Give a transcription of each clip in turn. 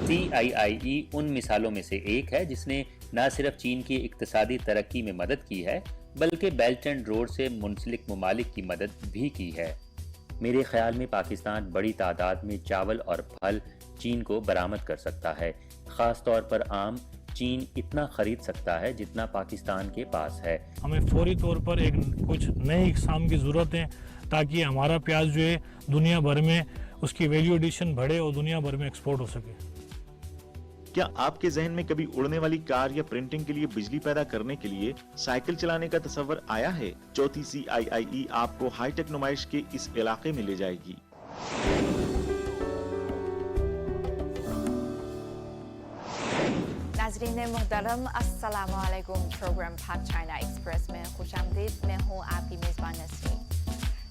CIIE उन मिसालों में से एक है जिसने न सिर्फ चीन की इक्तिसादी तरक्की में मदद की है बल्कि बेल्ट एंड रोड से मुंसलिक ममालिक की मदद भी की है। मेरे ख्याल में पाकिस्तान बड़ी तादाद में चावल और फल चीन को बरामद कर सकता है। ख़ास तौर पर आम चीन इतना खरीद सकता है जितना पाकिस्तान के पास है। हमें फौरी तौर पर एक कुछ नए इक़साम की ज़रूरत है ताकि हमारा प्याज जो है दुनिया भर में उसकी वैल्यू एडिशन बढ़े और दुनिया भर में एक्सपोर्ट हो सके। क्या आपके जहन में कभी उड़ने वाली कार या प्रिंटिंग के लिए बिजली पैदा करने के लिए साइकिल चलाने का तस्वर आया है? चौथी CIIE आपको हाईटेक नुमाइश के इस इलाके में ले जाएगी। नाज़रीन मोहतरम, अस्सलामु अलैकुम। प्रोग्राम पाक चाइना एक्सप्रेस में खुशामदीद। मैं हूँ आपकी मेज़बान नसरीन।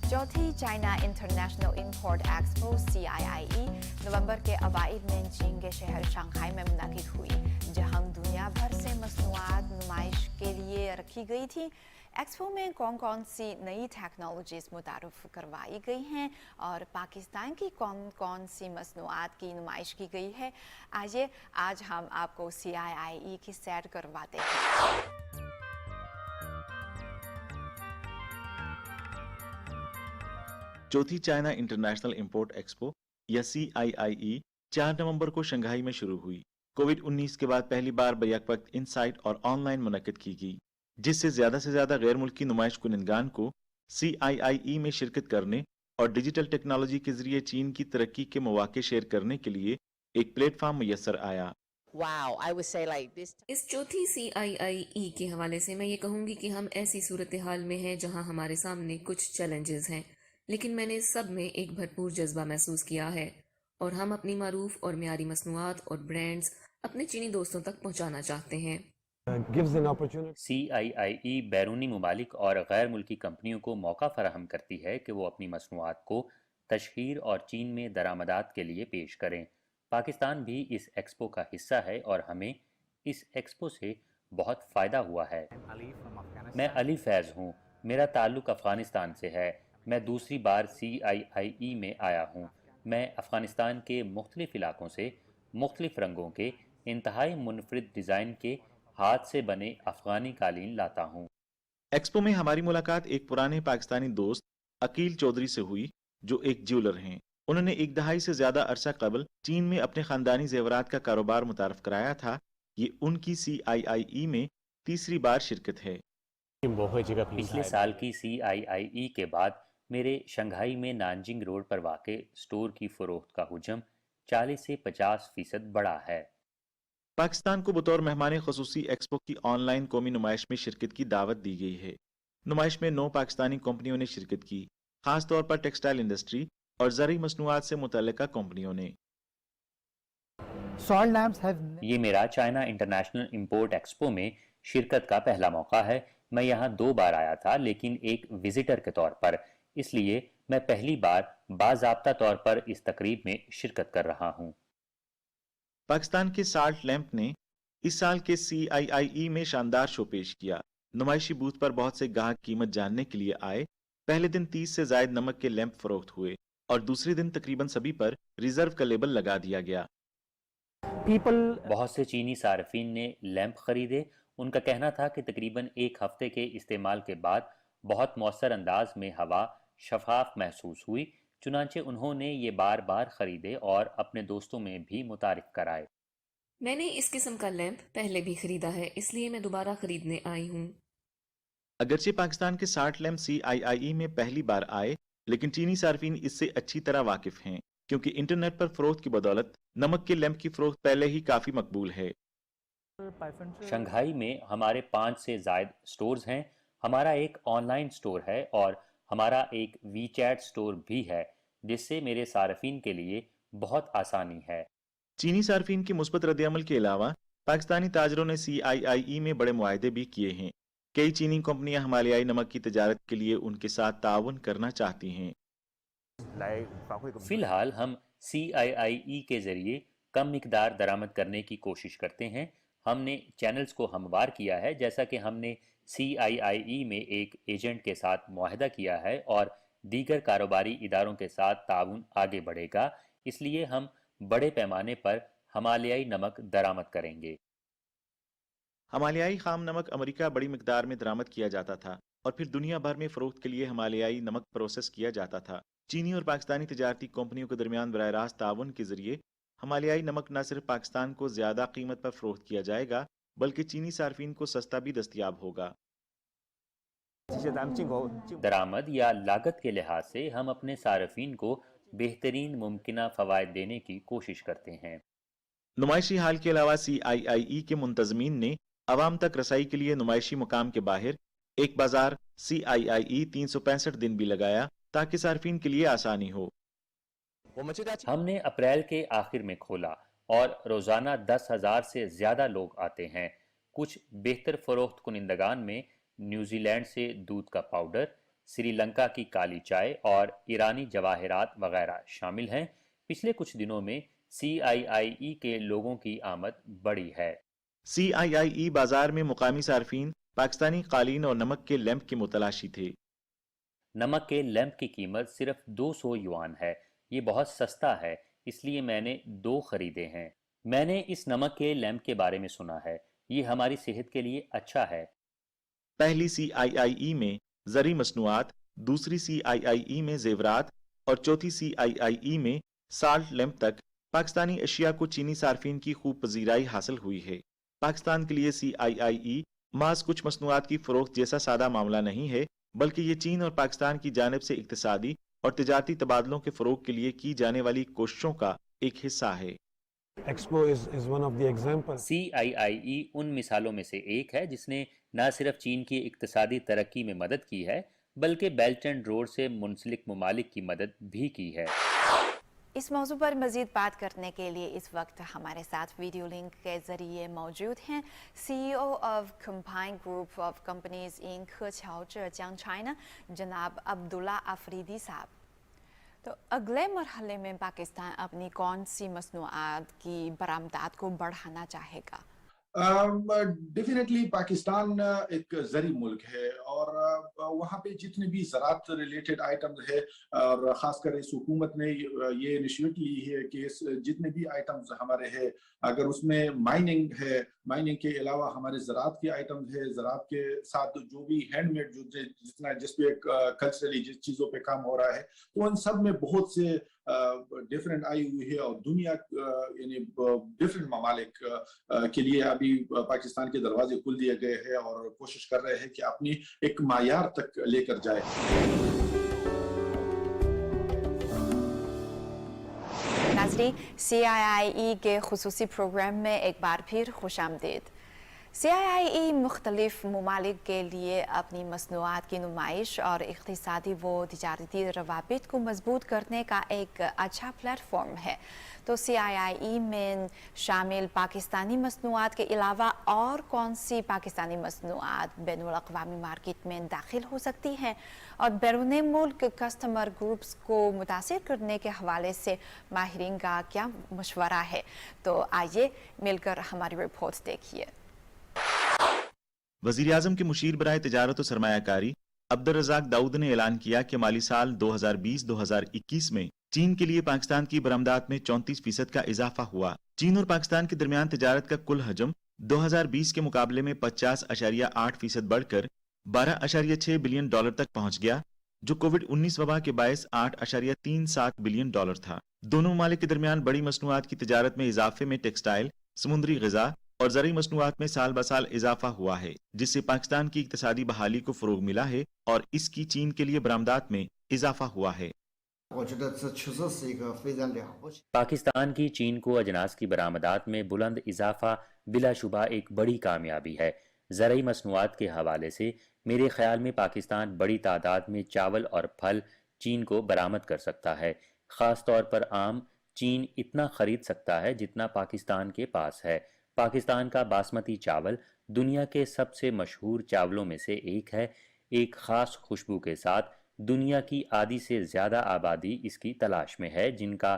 चौथी China international import expo CIIE नवंबर के अवाइल में चीन के शहर शंघाई में मुनक़िद हुई, जहां दुनिया भर से मसनूआत नुमाइश के लिए रखी गई थी। एक्सपो में कौन कौन सी नई टेक्नोलॉजीज़ मुतारुफ करवाई गई हैं और पाकिस्तान की कौन कौन सी मसनूआत की नुमाइश की गई है, आइए आज हम आपको CIIE की सैर करवाते हैं। चौथी चाइना इंटरनेशनल इंपोर्ट एक्सपो या CIIE 4 नवंबर को शंघाई में शुरू हुई। कोविड-19 के बाद पहली बार बैक वक्त इन साइट और ऑनलाइन मुनक़िद की गई, जिससे ज्यादा से ज्यादा गैर मुल्की नुमाइश कुनिंदगान को CIIE में शिरकत करने और डिजिटल टेक्नोलॉजी के जरिए चीन की तरक्की के मौके शेयर करने के लिए एक प्लेटफॉर्म मैसर आया। इस चौथी CIIE के हवाले से मैं ये कहूँगी कि हम ऐसी सूरत हाल में हैं जहाँ हमारे सामने कुछ चैलेंजेस हैं, लेकिन मैंने सब में एक भरपूर जज्बा महसूस किया है और हम अपनी मारूफ और म्यारी मसनूआत और ब्रांड्स अपने चीनी दोस्तों तक पहुँचाना चाहते हैं। CIIE बैरूनी ममालिक और गैर मुल्की कंपनियों को मौका फराहम करती है कि वो अपनी मसनूआत को तशहीर और चीन में दरामदात के लिए पेश करें। पाकिस्तान भी इस एक्सपो का हिस्सा है और हमें इस एक्सपो से बहुत फ़ायदा हुआ है। मैं अली फैज़ हूँ, मेरा ताल्लुक़ अफ़गानिस्तान से है। मैं दूसरी बार CIIE में आया हूँ। मैं अफ़गानिस्तान के मुख्तलिफ़ इलाकों से मुख्तलिफ़ रंगों के इंतहाई मुनफरिद डिज़ाइन के हाथ से बने अफ़गानी कालीन लाता हूँ। एक्सपो में हमारी मुलाकात एक पुराने पाकिस्तानी दोस्त अकील चौधरी से हुई, जो एक ज्वेलर हैं। उन्होंने एक दहाई से ज्यादा अरसा कबल चीन में अपने खानदानी जेवरात का कारोबार मुतारफ कराया था। ये उनकी CIIE में तीसरी बार शिरकत है। पिछले साल की CIIE के बाद मेरे शंघाई में नानजिंग रोड पर वाक़े स्टोर की फ़रोख्त का हुजम 40 से 50% बढ़ा है। पाकिस्तान को बतौर मेहमान ख़ुसूसी एक्सपो की ऑनलाइन कौमी नुमाइश में शिरकत की दावत दी गई है। नुमाइश में 9 पाकिस्तानी कंपनियों ने शिरकत की, खास तौर पर टेक्सटाइल इंडस्ट्री और ज़रूरी मसनूआत से मुतल्लिका कंपनियों ने। ये मेरा चाइना इंटरनेशनल इंपोर्ट एक्सपो में शिरकत का पहला मौका है। मैं यहाँ 2 बार आया था, लेकिन एक विजिटर के तौर पर, इसलिए मैं पहली बार बाज़ाब्ता तौर पर इस तकरीब में शिरकत कर रहा हूँ। पाकिस्तान के साल्ट लैंप ने इस साल के CIIE में शानदार शो पेश किया। नुमाइशी बूथ पर बहुत से ग्राहक कीमत जानने के लिए आए। पहले दिन 30 से जायद नमक के लैंप फरोख्त हुए और दूसरे दिन तकरीबन सभी पर रिजर्व का लेबल लगा दिया गया। बहुत से चीनी सार्फिन ने लैंप खरीदे। उनका कहना था कि तकरीबन 1 हफ्ते के इस्तेमाल के बाद बहुत मौसर अंदाज में हवा शफाफ महसूस हुई। चुनांचे उन्होंने ये बार बार खरीदे और अपने दोस्तों में भी मुतारिफ कराए। मैंने इस किस्म का लैंप पहले भी खरीदा है, इसलिए मैं दोबारा खरीदने आई हूँ। अगरचे पाकिस्तान के 60 लैंप CIIE में पहली बार आए, लेकिन चीनी सार्फिन इससे अच्छी तरह वाकिफ हैं, क्योंकि इंटरनेट पर फरोख्त की बदौलत नमक के लैंप की फरोख्त पहले ही काफी मकबूल है। शंघाई में हमारे 5 से जायद स्टोर्स हैं। हमारा एक ऑनलाइन स्टोर है और हमारा एक WeChat स्टोर भी है, जिससे मेरे सार्फिन के लिए बहुत आसानी है। चीनी सार्फिन के मुस्बत रद्द-ए-अमल के अलावा पाकिस्तानी ताजरों ने CIIE में बड़े मुआहदे भी किए हैं। कई चीनी कंपनियां हिमालयाई नमक की तजारत के लिए उनके साथ ताउन करना चाहती हैं। फिलहाल हम CIIE के जरिए कम मिकदार दरामद करने की कोशिश करते हैं। हमने चैनल्स को हमवार किया है, जैसा कि हमने CIIE में एक एजेंट के साथ मुआहदा किया है और दीगर कारोबारी इदारों के साथ ताउन आगे बढ़ेगा। इसलिए हम बड़े पैमाने पर हिमालयाई नमक दरामद करेंगे। हिमालयाई खाम नमक अमेरिका बड़ी मिकदार में दरामद किया जाता था और फिर दुनिया भर में फरोख्त के लिए हिमालयाई नमक प्रोसेस किया जाता था। चीनी और पाकिस्तानी तजारती कंपनियों के दरमियान बराह रास्त ताउन के जरिए हिमालयाई नमक न सिर्फ पाकिस्तान को ज्यादा कीमत पर फरोख्त किया जाएगा बल्कि चीनी सार्फिन को सस्ता भी दस्तयाब होगा। दरामद या लागत के लिहाज से हम अपने सार्फिन को बेहतरीन मुमकिना फवायद देने की कोशिश करते हैं। नुमाइशी हाल के अलावा CIIE के मुंतजमीन ने आवाम तक रसाई के लिए नुमाइशी मुकाम के बाहर एक बाजार CIIE 365 दिन भी लगाया ताकि सार्फिन के लिए आसानी हो। हमने अप्रैल के आखिर में खोला और रोजाना 10,000 से ज्यादा लोग आते हैं। कुछ बेहतर फरोख्त कुनिंदगान में न्यूजीलैंड से दूध का पाउडर, श्रीलंका की काली चाय और ईरानी जवाहरात वगैरह शामिल हैं। पिछले कुछ दिनों में CIIE के लोगों की आमद बढ़ी है। CIIE बाजार में मुकामी सार्फिन पाकिस्तानी कालीन और नमक के लैंप के मुतलाशी थे। नमक के लैंप की कीमत सिर्फ 200 युआन है। ये बहुत सस्ता है, इसलिए मैंने 2 खरीदे हैं। मैंने इस नमक के लैंप के बारे में सुना है, ये हमारी सेहत के लिए अच्छा है। पहली CIIE में जरी मसनूआत, दूसरी CIIE में जेवरात और चौथी CIIE में साल्ट लैंप तक पाकिस्तानी अशिया को चीनी सार्फिन की खूब पजीराई हासिल हुई है। पाकिस्तान के लिए CIIE मास कुछ मसनूआत की फरोख्त जैसा सादा मामला नहीं है, बल्कि ये चीन और पाकिस्तान की जानिब से इक्तिसादी और तिजारती तबादलों के फरोग के लिए की जाने वाली कोशिशों का एक हिस्सा है। CIIE उन मिसालों में से एक है जिसने न सिर्फ चीन की इक्तिसादी तरक्की में मदद की है, बल्कि बेल्ट एंड रोड से मुंसलिक ममालिक की मदद भी की है। इस मौजू पर मज़ीद बात करने के लिए इस वक्त हमारे साथ वीडियो लिंक के ज़रिए मौजूद हैं CEO of combined group of companies in खेचाओ ज़ेजियांग चाइना जनाब अब्दुल्ला अफरीदी साहब। तो अगले मरहले में पाकिस्तान अपनी कौन सी मसनूआत की बरामदात को बढ़ाना चाहेगा? डेफिनेटली पाकिस्तान एक ज़री मुल्क है और वहाँ पे जितने भी ज़राअत रिलेटेड आइटम्स है और ख़ासकर इस हुकूमत ने ये इनिशिएटिव ली है कि जितने भी आइटम्स हमारे हैं अगर उसमें माइनिंग है, माइनिंग के अलावा हमारे ज़राअत के आइटम्स है, ज़राअत के साथ जो भी हैंडमेड जो जितना जिस पे कल्चरली जिस चीज़ों पे काम हो रहा है तो उन सब में बहुत से डिफरेंट आई हुई है और दुनिया यानी डिफरेंट ममालिक के लिए अभी पाकिस्तान के दरवाजे खुल दिए गए हैं और कोशिश कर रहे हैं कि अपनी एक मायार तक लेकर जाए। नाज़रीन, CIIE के खुसूसी प्रोग्राम में एक बार फिर खुशामदीद। CIIE मुख्तलिफ ममालिक के लिए अपनी मसनूआत की नुमाइश और इक़्तिसादी व तिजारती रवाबित को मजबूत करने का एक अच्छा प्लेटफॉर्म है। तो CIIE में शामिल पाकिस्तानी मसनूआत के अलावा और कौन सी पाकिस्तानी मसनूआत बैनुल अक़वामी मार्केट में दाखिल हो सकती हैं और बैरून मुल्क कस्टमर ग्रुप्स को मुतासिर करने के हवाले से माहिरीन का क्या मशवरा है? तो आइए मिलकर हमारी रिपोर्ट देखिए। वज़ीर आज़म के मुशीर बराए तिजारत और सरमायाकारी अब्दुल रज़ाक दाऊद ने ऐलान किया कि माली साल 2020-2021 में चीन के लिए पाकिस्तान की बरामदात में 34% का इजाफा हुआ। चीन और पाकिस्तान के दरमियान तिजारत का कुल हजम 2020 के मुकाबले में 50.8% बढ़कर 12.6 बिलियन डॉलर तक पहुंच गया, जो कोविड-19 वबा के बायस 8.37 बिलियन डॉलर था। दोनों ममालिक के दरमियान बड़ी मसनूआत की तिजारत में इजाफे में टेक्सटाइल, समुद्री ग़िज़ा और ज़रूरी मसनूआत में साल ब साल इजाफा हुआ है, जिससे पाकिस्तान की इक़्तिसादी बहाली को फ़रोग़ मिला है और इसकी चीन के लिए बरामदात में इजाफा हुआ है। पाकिस्तान की चीन को अजनास की बरामदात में बुलंद इजाफा बिलाशुबा एक बड़ी कामयाबी है। ज़रूरी मसनूआत के हवाले से मेरे ख्याल में पाकिस्तान बड़ी तादाद में चावल और फल चीन को बरामद कर सकता है। ख़ास तौर पर आम चीन इतना ख़रीद सकता है जितना पाकिस्तान के पास है। पाकिस्तान का बासमती चावल दुनिया के सबसे मशहूर चावलों में से एक है। एक ख़ास खुशबू के साथ दुनिया की आधी से ज़्यादा आबादी इसकी तलाश में है, जिनका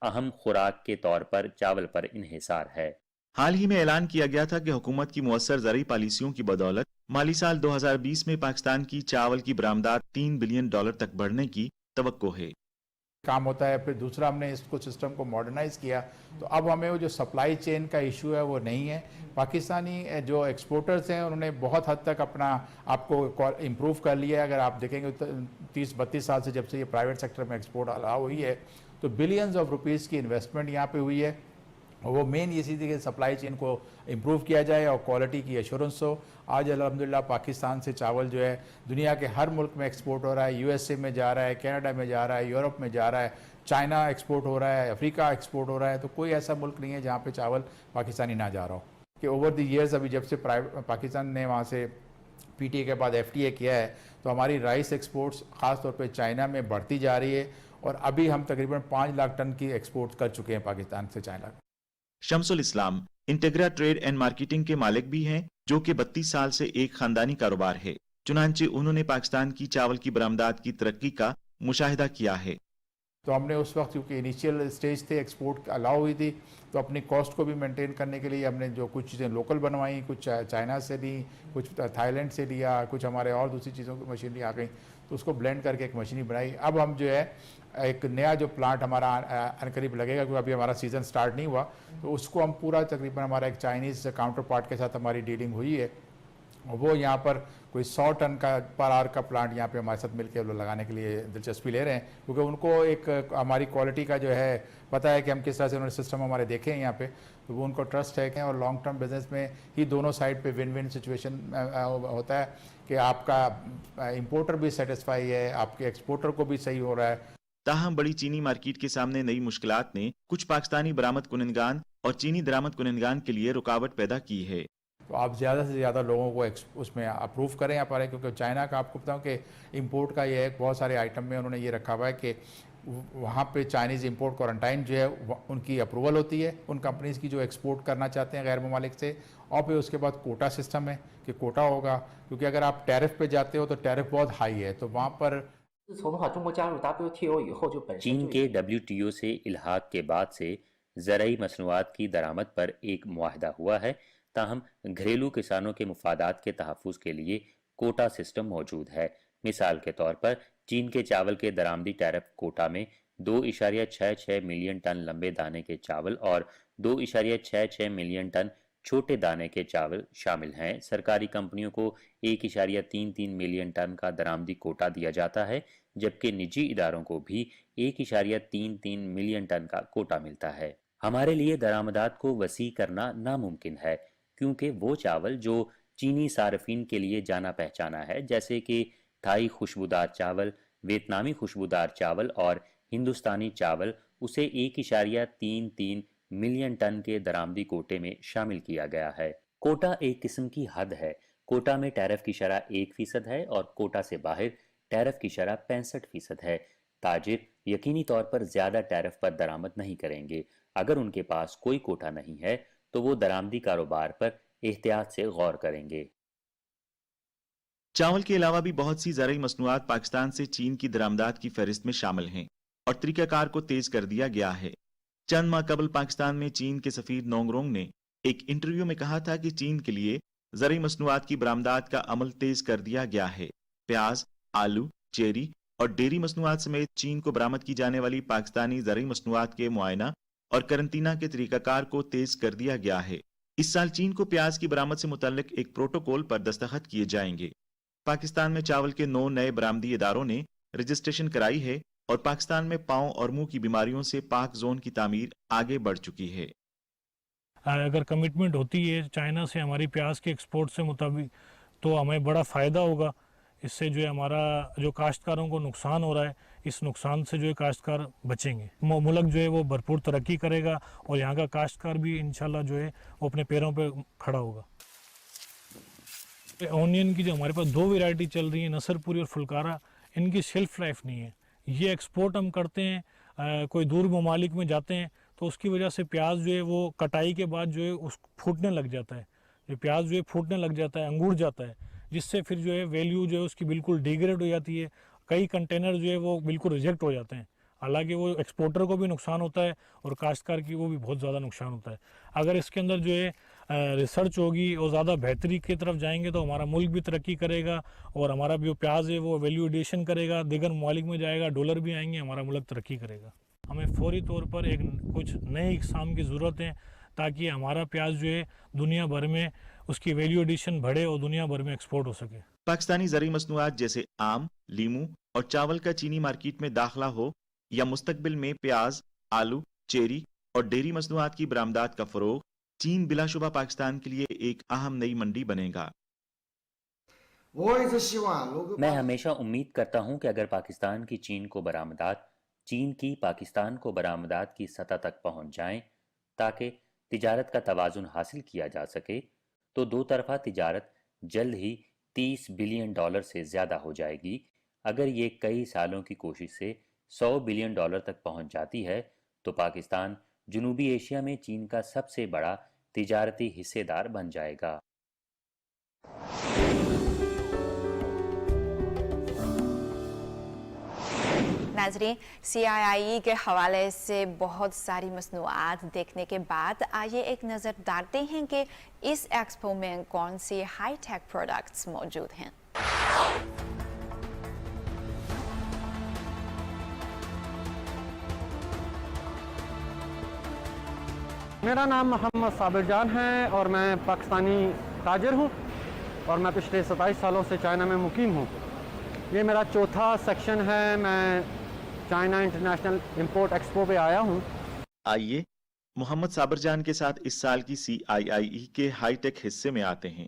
अहम खुराक के तौर पर चावल पर इन्हिसार है। हाल ही में ऐलान किया गया था कि हुकूमत की मुअस्सर ज़रूरी पॉलिसियों की बदौलत माली साल 2020 में पाकिस्तान की चावल की बरामदात $3 बिलियन तक बढ़ने की तवक्को है। काम होता है। फिर दूसरा हमने इसको सिस्टम को मॉडर्नाइज़ किया, तो अब हमें वो जो सप्लाई चेन का इशू है वो नहीं है। पाकिस्तानी जो एक्सपोर्टर्स हैं उन्होंने बहुत हद तक अपना आपको इम्प्रूव कर लिया है। अगर आप देखेंगे 30-32 साल से जब से ये प्राइवेट सेक्टर में एक्सपोर्ट अलाउ हुई है, तो बिलियंस ऑफ रुपीज़ की इन्वेस्टमेंट यहाँ पे हुई है। वो मेन ये चीज़ है कि सप्लाई चेन को इम्प्रूव किया जाए और क्वालिटी की एश्योरेंस हो। आज अल्हम्दुलिल्लाह पाकिस्तान से चावल जो है दुनिया के हर मुल्क में एक्सपोर्ट हो रहा है। यूएसए में जा रहा है, कनाडा में जा रहा है, यूरोप में जा रहा है, चाइना एक्सपोर्ट हो रहा है, अफ्रीका एक्सपोर्ट हो रहा है। तो कोई ऐसा मुल्क नहीं है जहाँ पे चावल पाकिस्तानी ना जा रहा हो। कि ओवर द ईयर्स अभी जब से पाकिस्तान ने वहाँ से पीटीए के बाद एफटीए किया है, तो हमारी राइस एक्सपोर्ट्स ख़ास तौर पे चाइना में बढ़ती जा रही है और अभी हम तकरीबन 5 लाख टन की एक्सपोर्ट कर चुके हैं पाकिस्तान से China. Shamsul Islam integra trade and marketing के मालिक भी हैं, जो कि 32 साल से एक खानदानी कारोबार है। चुनांचे उन्होंने पाकिस्तान की चावल की बरामदात की तरक्की का मुशाहिदा किया है। तो हमने उस वक्त क्योंकि इनिशियल स्टेज थे, एक्सपोर्ट अलाउ हुई थी, तो अपनी कॉस्ट को भी मेंटेन करने के लिए हमने जो कुछ चीज़ें लोकल बनवाई, कुछ चाइना से ली, कुछ थाईलैंड से लिया, कुछ हमारे और दूसरी चीज़ों की मशीनरी आ गई, तो उसको ब्लेंड करके एक मशीनरी बनाई। अब हम जो है एक नया जो प्लांट हमारा अनकरीब लगेगा, क्योंकि अभी हमारा सीज़न स्टार्ट नहीं हुआ, तो उसको हम पूरा तकरीबन हमारा एक चाइनीज़ काउंटर पार्ट के साथ हमारी डीलिंग हुई है। वो यहाँ पर कोई 100 टन का पर आवर का प्लांट यहाँ पे हमारे साथ मिलकर वो लगाने के लिए दिलचस्पी ले रहे हैं, क्योंकि उनको एक हमारी क्वालिटी का जो है पता है कि हम किस तरह से उन्होंने सिस्टम हमारे देखे हैं यहाँ पे, तो वो उनको ट्रस्ट है कि और लॉन्ग टर्म बिजनेस में ही दोनों साइड पे विन विन सिचुएशन होता है कि आपका इंपोर्टर भी सेटिस्फाई है, आपके एक्सपोर्टर को भी सही हो रहा है। ताहम बड़ी चीनी मार्केट के सामने नई मुश्किलात ने कुछ पाकिस्तानी बरामद कुनंदगान और चीनी दरामद कुनंदगान के लिए रुकावट पैदा की है। तो आप ज़्यादा से ज़्यादा लोगों को उसमें अप्रूव करें यहाँ पर, क्योंकि चाइना का आपको बताऊँ कि इंपोर्ट का ये है, बहुत सारे आइटम में उन्होंने ये रखा हुआ है कि वहाँ पे चाइनीज़ इंपोर्ट क्वारंटाइन जो है उनकी अप्रूवल होती है उन कंपनीज़ की जो एक्सपोर्ट करना चाहते हैं गैर ममालिक से, और फिर उसके बाद कोटा सिस्टम है कि कोटा होगा, क्योंकि अगर आप टैरिफ पे जाते हो तो टैरिफ बहुत हाई है, तो वहाँ पर चीन के WTO से इल्हाक के बाद से ज़रई मसनूआत की दरामद पर एक मुआहदा हुआ है। ताहम घरेलू किसानों के मुफादात के तहफ़्फ़ुज़ के लिए कोटा सिस्टम मौजूद है। मिसाल के तौर पर चीन के चावल के दरामदी टैरिफ कोटा में 2.66 मिलियन टन लंबे दाने के चावल और 2.66 मिलियन टन छोटे दाने के चावल शामिल हैं। सरकारी कंपनियों को 1.33 मिलियन टन का दरामदी कोटा दिया जाता है, जबकि निजी इदारों को भी 1.33 मिलियन टन का कोटा मिलता है। हमारे लिए दरामदात को वसी करना नामुमकिन है, क्योंकि वो चावल जो चीनी सार्फिन के लिए जाना पहचाना है, जैसे कि थाई खुशबूदार चावल, वियतनामी खुशबूदार चावल और हिंदुस्तानी चावल, उसे 1.33 मिलियन टन के दरामदी कोटे में शामिल किया गया है। कोटा एक किस्म की हद है। कोटा में टैरिफ की शरह 1% है और कोटा से बाहर टैरिफ की शरह 65% है। ताजिर यकीनी तौर पर ज़्यादा टैरिफ पर दरामद नहीं करेंगे। अगर उनके पास कोई कोटा नहीं है तो वो दरामदी कारोबार पर एहतियात से गौर करेंगे। चावल के अलावा भी बहुत सी ज़रई मसनूआत पाकिस्तान से चीन की दरामदात की फहरिस्त में शामिल हैं और तरीकाकार को तेज कर दिया गया है। चंद माह कबल पाकिस्तान में चीन के सफीर नोंगरोंग ने एक इंटरव्यू में कहा था कि चीन के लिए ज़रई मसनूआत की बरामदात का अमल तेज कर दिया गया है। प्याज, आलू, चेरी और डेयरी मसनूआत समेत चीन को बरामद की जाने वाली पाकिस्तानी ज़रई मसनूआत के मुआयना और करंतना के तरीकाकार को तेज कर दिया गया है। इस साल चीन को प्याज की बरामद से मुतल्लिक एक प्रोटोकॉल पर दस्तखत किए जाएंगे। पाकिस्तान में चावल के 9 नए बरामदी इदारों ने रजिस्ट्रेशन कराई है और पाकिस्तान में पाँव और मुंह की बीमारियों से पाक जोन की तामीर आगे बढ़ चुकी है। अगर कमिटमेंट होती है चाइना से हमारी प्याज के एक्सपोर्ट से मुताबिक, तो हमें बड़ा फ़ायदा होगा। इससे जो है हमारा जो काश्तकारों को नुकसान हो रहा है, इस नुकसान से जो है काश्तकार बचेंगे। मुल्क जो है वो भरपूर तरक्की करेगा और यहाँ का काश्तकार भी इंशाल्लाह जो है वो अपने पैरों पे खड़ा होगा। ऑनियन की जो हमारे पास 2 वैरायटी चल रही है, नसरपुरी और फुलकारा, इनकी शेल्फ लाइफ नहीं है। ये एक्सपोर्ट हम करते हैं, कोई दूर ममालिक में जाते हैं तो उसकी वजह से प्याज जो है वो कटाई के बाद जो है उस फूटने लग जाता है। जो प्याज जो है फूटने लग जाता है, अंगूर जाता है, जिससे फिर जो है वैल्यू जो है उसकी बिल्कुल डिग्रेड हो जाती है। कई कंटेनर जो है वो बिल्कुल रिजेक्ट हो जाते हैं। हालांकि वो एक्सपोर्टर को भी नुकसान होता है और काश्तकार की वो भी बहुत ज़्यादा नुकसान होता है। अगर इसके अंदर जो है रिसर्च होगी और ज़्यादा बेहतरी की तरफ जाएंगे तो हमारा मुल्क भी तरक्की करेगा और हमारा जो प्याज है वो वैल्यू एडिशन करेगा, दीगर ममालिक में जाएगा, डॉलर भी आएंगे, हमारा मुल्क तरक्की करेगा। हमें फौरी तौर पर एक कुछ नए इक़साम की ज़रूरत है ताकि हमारा प्याज जो है दुनिया भर में उसकी वैल्यू एडिशन बढ़े और दुनिया भर में एक्सपोर्ट हो सके। पाकिस्तानी ज़रूरी मसनूआत जैसे आम, लीमू और चावल का चीनी मार्केट में दाखिला हो या मुस्तकबिल में प्याज, आलू, चेरी और डेयरी मसनूआत की बरामदात का फ़रोग, चीन बिलाशुबा पाकिस्तान के लिए एक अहम नई मंडी बनेगा। मैं हमेशा उम्मीद करता हूं कि अगर पाकिस्तान की चीन की पाकिस्तान को बरामदात की सतह तक पहुंच जाएं ताकि तिजारत का तवाज़ुन हासिल किया जा सके तो दो तरफ़ा तिजारत जल्द ही $30 बिलियन से ज़्यादा हो जाएगी। अगर ये कई सालों की कोशिश से $100 बिलियन तक पहुंच जाती है तो पाकिस्तान जनूबी एशिया में चीन का सबसे बड़ा तिजारती हिस्सेदार बन जाएगा। नाज़रीन, CIIE के हवाले से बहुत सारी मसनूआत देखने के बाद आइए एक नज़र डालते हैं कि इस एक्सपो में कौन सी हाई टेक प्रोडक्ट्स मौजूद हैं। मेरा नाम मोहम्मद साबिर जान है और मैं पाकिस्तानी ताजिर हूँ और मैं पिछले 27 सालों से चाइना में मुकीम हूँ। ये मेरा चौथा सेक्शन है। मैं चाइना इंटरनेशनल इंपोर्ट एक्सपो पे आया हूँ। आइए मोहम्मद साबिर जान के साथ इस साल की CIIE के हाई टेक हिस्से में आते हैं।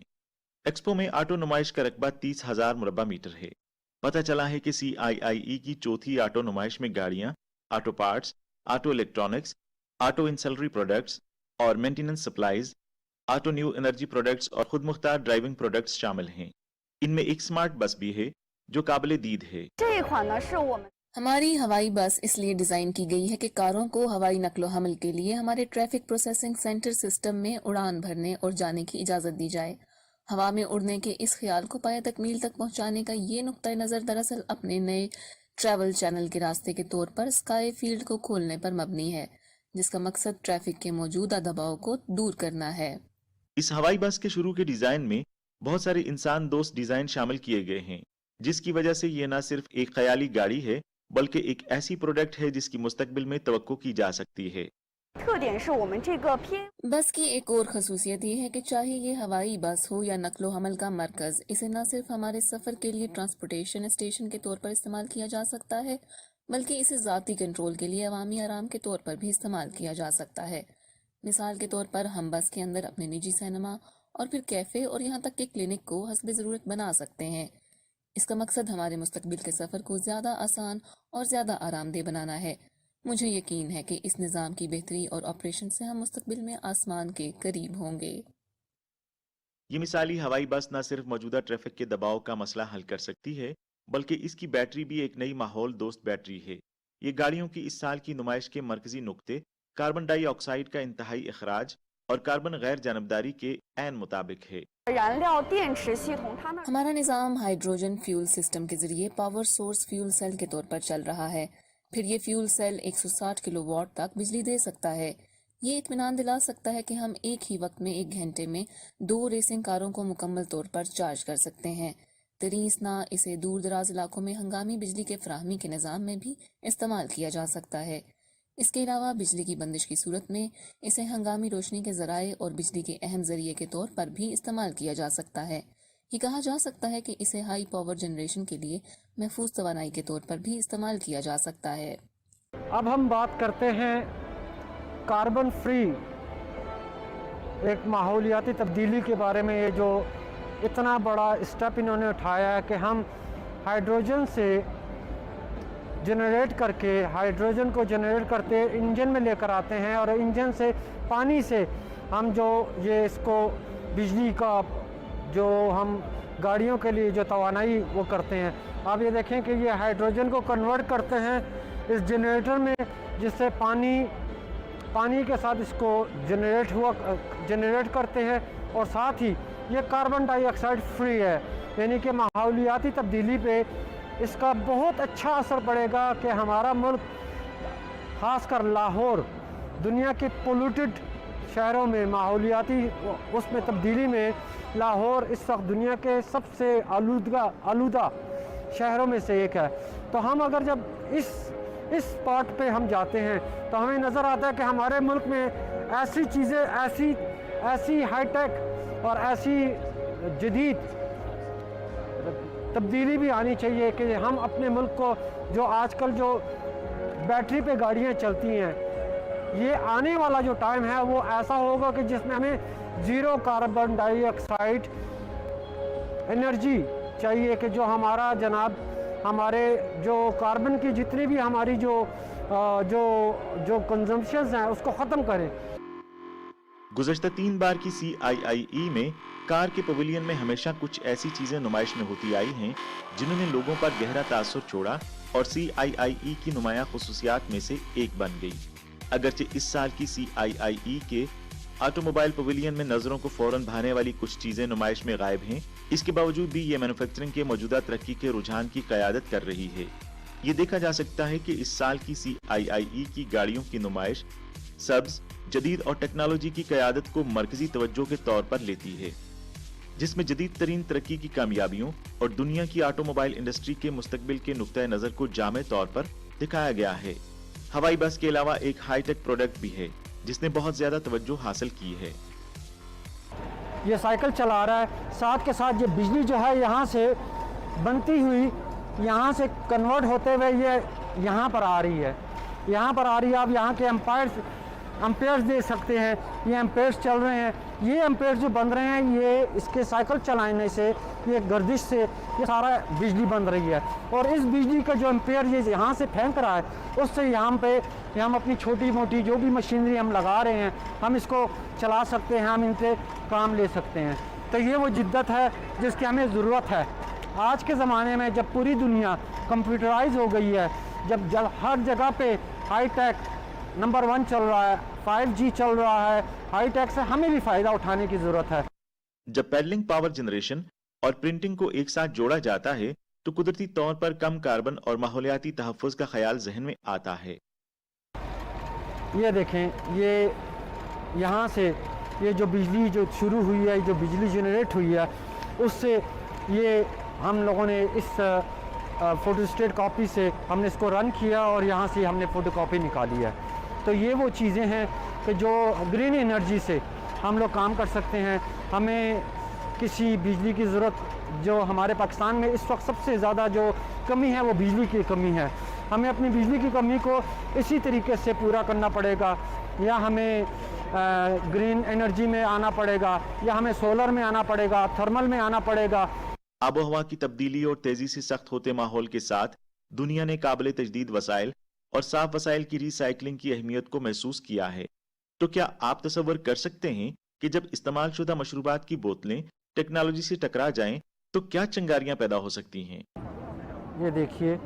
एक्सपो में ऑटो नुमाइश का रकबा 30,000 मुरब्बा मीटर है। पता चला है कि CIIE की चौथी ऑटो नुमाइश में गाड़ियाँ, auto parts, auto electronics, auto ancillary products और maintenance supplies, auto new energy products और खुद मुख्तार ड्राइविंग प्रोडक्ट्स शामिल हैं। इनमें एक स्मार्ट बस भी है जो काबिल दीद है। हमारी हवाई बस इसलिए डिज़ाइन की गई है कि कारों को हवाई नकलो हमल के लिए हमारे ट्रैफिक प्रोसेसिंग सेंटर सिस्टम में उड़ान भरने और जाने की इजाज़त दी जाए। हवा में उड़ने के इस ख्याल को पाया तकमील तक पहुंचाने का ये नुक्ता नज़र दरअसल अपने नए ट्रैवल चैनल के रास्ते के तौर पर स्काई फील्ड को खोलने पर मबनी है, जिसका मकसद ट्रैफिक के मौजूदा दबाव को दूर करना है। इस हवाई बस के शुरू के डिजाइन में बहुत सारे इंसान दोस्त डिजाइन शामिल किए गए हैं, जिसकी वजह से ये न सिर्फ एक ख्याली गाड़ी है बल्कि एक ऐसी प्रोडक्ट है जिसकी मुस्तकबिल में तवक्को की जा सकती है। बस की एक और खसूसियत ये है कि चाहे ये हवाई बस हो या नकलो हमल का मरकज, इसे न सिर्फ हमारे सफ़र के लिए ट्रांसपोर्टेशन स्टेशन के तौर पर इस्तेमाल किया जा सकता है बल्कि इसे ज़ाती कंट्रोल के लिए अवामी आराम के तौर पर भी इस्तेमाल किया जा सकता है। मिसाल के तौर पर हम बस के अंदर अपने निजी सिनेमा और फिर कैफ़े और यहाँ तक कि क्लिनिक को हस्ब ज़रूरत बना सकते हैं। इसका मकसद हमारे मुस्तकबिल के सफ़र को ज़्यादा आसान और ज़्यादा आरामदेह बनाना है। मुझे यकीन है कि इस निज़ाम की बेहतरी और ऑपरेशन से हम मुस्तकबिल में आसमान के करीब होंगे। ये मिसाली हवाई बस न सिर्फ मौजूदा ट्रैफिक के दबाव का मसला हल कर सकती है बल्कि इसकी बैटरी भी एक नई माहौल दोस्त बैटरी है। ये गाड़ियों की इस साल की नुमाइश के मरकजी नुक्ते कार्बन डाइऑक्साइड का इंतहाई अखराज और कार्बन गैर जानबदारी के ऐन मुताबिक है। हमारा निज़ाम हाइड्रोजन फ्यूल सिस्टम के जरिए पावर सोर्स फ्यूल सेल के तौर पर चल रहा है। फिर ये फ्यूल सेल 160 किलोवाट तक बिजली दे सकता है। ये इत्मीनान दिला सकता है कि हम एक ही वक्त में 1 घंटे में 2 रेसिंग कारों को मुकम्मल तौर पर चार्ज कर सकते हैं। तरीसना इसे दूर दराज इलाकों में हंगामी बिजली के फराहमी के निज़ाम में भी इस्तेमाल किया जा सकता है। इसके अलावा बिजली की बंदिश की सूरत में इसे हंगामी रोशनी के ज़राए और बिजली के अहम ज़रिए के तौर पर भी इस्तेमाल किया जा सकता है। ये कहा जा सकता है कि इसे हाई पावर जनरेशन के लिए महफूज तवानाई के तौर पर भी इस्तेमाल किया जा सकता है। अब हम बात करते हैं कार्बन फ्री एक माहौलियाती तब्दीली के बारे में। ये जो इतना बड़ा स्टेप इन्होंने उठाया है कि हम हाइड्रोजन से जनरेट करके हाइड्रोजन को जनरेट करते इंजन में लेकर आते हैं और इंजन से पानी से हम जो ये इसको बिजली का जो हम गाड़ियों के लिए जो तवानाई वो करते हैं। आप ये देखें कि ये हाइड्रोजन को कन्वर्ट करते हैं इस जनरेटर में, जिससे पानी के साथ इसको जनरेट करते हैं और साथ ही ये कार्बन डाइऑक्साइड फ्री है। यानी कि माहौलियाती तब्दीली पे इसका बहुत अच्छा असर पड़ेगा कि हमारा मुल्क ख़ासकर लाहौर दुनिया की पोल्यूटेड शहरों में माहौलियाती उसमें तब्दीली में लाहौर इस वक्त दुनिया के सबसे आलूदा शहरों में से एक है। तो हम अगर जब इस स्पॉट पे हम जाते हैं तो हमें नज़र आता है कि हमारे मुल्क में ऐसी चीज़ें ऐसी हाईटेक और ऐसी जदीद तब्दीली भी आनी चाहिए कि हम अपने मुल्क को, जो आजकल जो बैटरी पे गाड़ियाँ चलती हैं, ये आने वाला जो टाइम है वो ऐसा होगा कि जिसमें हमें ज़ीरो कार्बन डाइऑक्साइड एनर्जी चाहिए, कि जो हमारा जनाब हमारे जो कार्बन की जितनी भी हमारी जो कंजम्पशंस हैं उसको ख़त्म करें। गुज़श्ता 3 बार की CIIE में कार के पवेलियन में हमेशा कुछ ऐसी चीजें नुमाइश में होती आई हैं जिन्होंने लोगों पर गहरा तासुर छोड़ा और CIIE की नुमाया खुसूसियात में से एक बन गई। अगरचे इस साल की CIIE के ऑटोमोबाइल पवेलियन में नजरों को फौरन भाने वाली कुछ चीजें नुमाइश में गायब हैं, इसके बावजूद भी ये मैन्युफैक्चरिंग के मौजूदा तरक्की के रुझान की क़यादत कर रही है। ये देखा जा सकता है कि इस साल की CIIE की गाड़ियों की नुमाइश सब्ज, जदीद और टेक्नोलॉजी की क़यादत को मरकजी तवज्जो के तौर पर लेती है, जिसमें जदीद तरीन तरक्की की कामयाबियों और दुनिया की ऑटोमोबाइल इंडस्ट्री के मुस्तकबिल के नुक्ता नज़र को जामे तौर पर दिखाया गया है। हवाई बस के अलावा एक हाईटेक प्रोडक्ट भी है जिसने बहुत ज्यादा तवज्जो हासिल की है। ये साइकिल चला रहा है, साथ के साथ ये बिजली जो है यहाँ से बनती हुई यहाँ से कन्वर्ट होते हुए ये यहाँ पर आ रही है, आप यहाँ के एम्पेयर्स दे सकते हैं। ये एम्पेयर्स चल रहे हैं, ये एम्पेयर्स जो बन रहे हैं ये इसके साइकिल चलाने से, ये गर्दिश से ये सारा बिजली बन रही है। और इस बिजली का जो एम्पेयर ये यहाँ से फेंक रहा है उससे यहाँ पे हम अपनी छोटी मोटी जो भी मशीनरी हम लगा रहे हैं हम इसको चला सकते हैं, हम इनसे काम ले सकते हैं। तो ये वो जिद्दत है जिसकी हमें ज़रूरत है आज के ज़माने में, जब पूरी दुनिया कंप्यूटराइज हो गई है, जब हर जगह पे हाईटेक नंबर 1 चल रहा है, 5G चल रहा है, हाईटेक से हमें भी फ़ायदा उठाने की ज़रूरत है। जब पैडलिंग पावर जनरेशन और प्रिंटिंग को एक साथ जोड़ा जाता है तो कुदरती तौर पर कम कार्बन और माहौलियाती तहफ़्फ़ुज़ का ख्याल जहन में आता है। ये देखें, ये यहाँ से ये जो बिजली जो शुरू हुई है, जो बिजली जनरेट हुई है, उससे ये हम लोगों ने इस फोटोस्टेट कॉपी से हमने इसको रन किया और यहाँ से हमने फ़ोटो कॉपी निकाली है। तो ये वो चीज़ें हैं कि जो ग्रीन एनर्जी से हम लोग काम कर सकते हैं। हमें किसी बिजली की ज़रूरत, जो हमारे पाकिस्तान में इस वक्त सबसे ज़्यादा जो कमी है वो बिजली की कमी है। हमें अपनी बिजली की कमी को इसी तरीके से पूरा करना पड़ेगा, या हमें ग्रीन एनर्जी में आना पड़ेगा, या हमें सोलर में आना पड़ेगा, थर्मल में आना पड़ेगा। आबो हवा की तब्दीली और तेजी से सख्त होते माहौल के साथ दुनिया ने काबिल तजदीद वसाइल और साफ वसाइल की रिसाइकलिंग की अहमियत को महसूस किया है। तो क्या आप तसव्वुर कर सकते हैं कि जब इस्तेमाल शुदा मशरूबात की बोतलें टेक्नोलॉजी से टकरा जाएं तो क्या चिंगारियां पैदा हो सकती हैं? ये देखिए,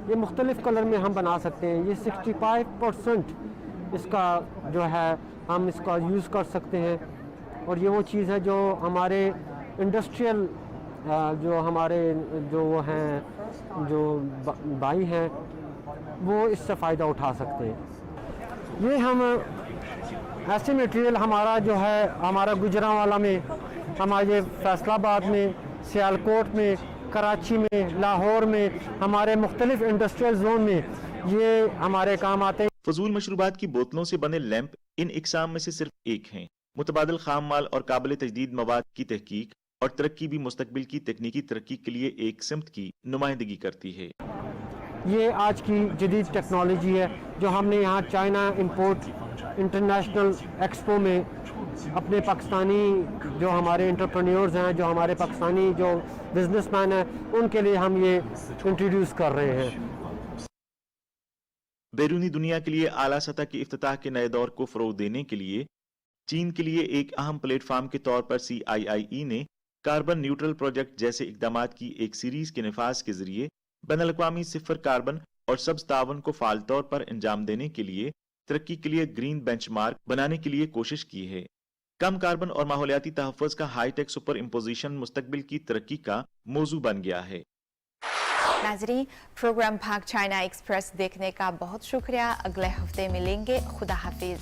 ये मुख्तलिफ कलर में हम बना सकते हैं। ये 65% इसका जो है हम इसका यूज़ कर सकते हैं। और ये वो चीज़ है जो हमारे इंडस्ट्रियल जो हमारे जो वो हैं जो भाई हैं वो इससे फ़ायदा उठा सकते हैं। ये हम ऐसे मटेरियल हमारा जो है हमारा गुजरांवाला में, हमारे फैसलाबाद में, सियालकोट में, कराची में, लाहौर में, हमारे मुख्तलिफ इंडस्ट्रियल जोन में ये हमारे काम आते हैं। फजूल मशरूबात की बोतलों से बने लैंप इन इकसाम में से सिर्फ एक हैं। मुतबादिल खाम माल और काबिल तजदीद मवाद की तहकीक और तरक्की भी मुस्तकबिल की तकनीकी तरक्की के लिए एक सिमत की नुमाइंदगी करती है। ये आज की जदीद टेक्नोलॉजी है जो हमने यहाँ चाइना इंपोर्ट इंटरनेशनल एक्सपो में अपने पाकिस्तानी जो हमारे एंटरप्रेन्योर्स हैं, जो हमारे पाकिस्तानी जो बिजनेसमैन हैं, उनके लिए हम ये इंट्रोड्यूस कर रहे हैं। बैरूनी दुनिया के लिए आला सतह के इफ्तिताह के नए दौर को फ़रोग़ देने के लिए चीन के लिए एक अहम प्लेटफार्म के तौर पर CIIE ने कार्बन न्यूट्रल प्रोजेक्ट जैसे इक़दामात की एक सीरीज के निफाज के जरिए बैनुल-अक़वामी सिफर कार्बन और सब्ज़ तावन को फ़ाल तौर पर अंजाम देने के लिए तरक्की के लिए ग्रीन बेंचमार्क बनाने के लिए कोशिश की है। कम कार्बन और माहौलियाती तहफ़्फ़ुज़ का हाईटेक सुपर इम्पोजिशन मुस्तकबिल की तरक्की का मौजू बन गया है। नाज़रीन, प्रोग्राम भाग चाइना एक्सप्रेस देखने का बहुत शुक्रिया। अगले हफ्ते मिलेंगे। खुदा हाफिज।